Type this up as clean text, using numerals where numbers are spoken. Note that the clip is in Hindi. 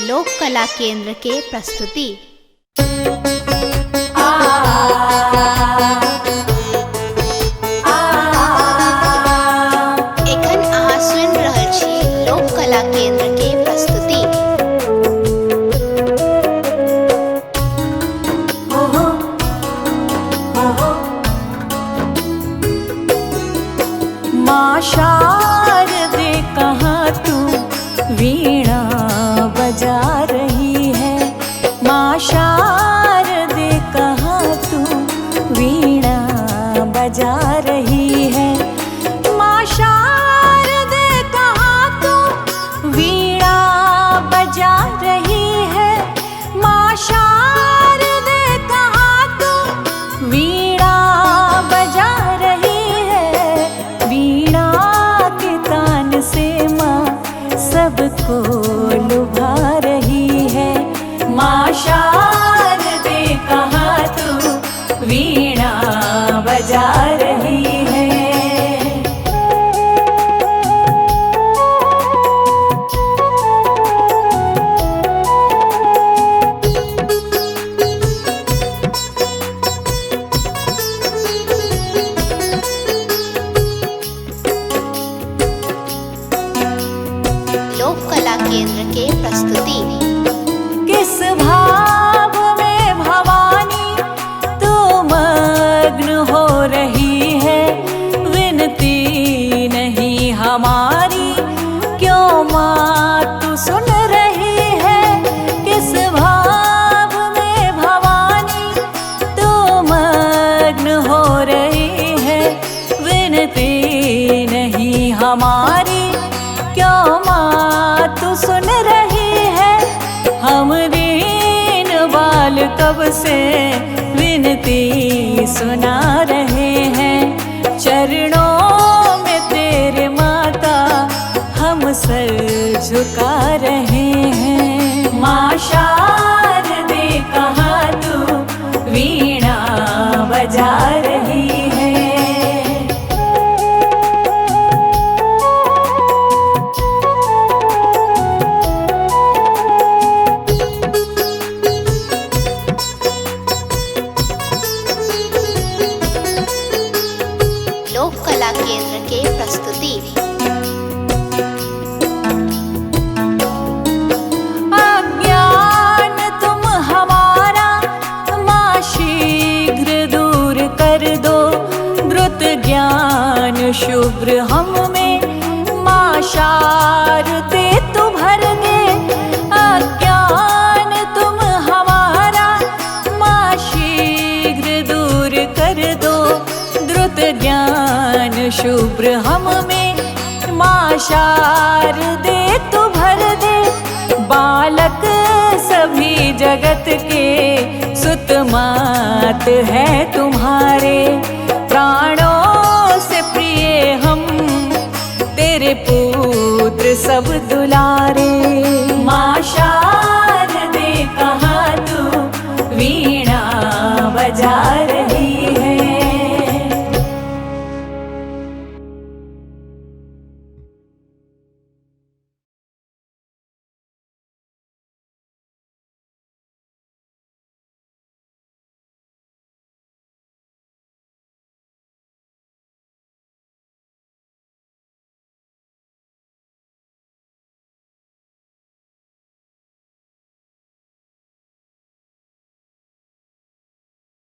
लोक कला केंद्र के प्रस्तुति। एखन अहाँ सुनि रहल छी लोक कला केंद्र के प्रस्तुति। माँ शारदे कहाँ तू वीणा बजा रही है। माँ शारदे कहाँ तू वीणा बजा रही है। माँ शारदे कहाँ तू वीणा बजा रही है। माँ शारदे कहाँ तू वीणा बजा रही है। वीणा के तान से माँ सबको लुभा रही है। माँ शारदे कहाँ तू वीणा बजा रही है। लोक कला केंद्र के प्रस्तुति। किस भाव में भवानी तू मग्न हो रही है। विनती नहीं हमारी क्यों माँ तू सुन रही है। किस भाव में भवानी तू मग्न हो रही है। विनती नहीं हमारी क्यों माँ तू सुन रही है। हम दीन बाल कब से विनती सुना रहे हैं। चरणों में तेरे माता हम सर झुका रहे हैं। माँ शारदे कहाँ तू वीणा बजा रही है। लोक कला केंद्र के प्रस्तुति। अज्ञान तुम हमारा माँ शीघ्र दूर कर दो। द्रुत ज्ञान शुभ्र हम में माँ शारदे तू भर दे। अज्ञान तुम हमारा माँ शीघ्र दूर कर दो। द्रुत ज्ञान शुभ्र हम में माँ शारदे तू भर दे। बालक सभी जगत के सुत मात है तुम्हारे। प्राणों से प्रिय हम तेरे पुत्र सब दुलारे।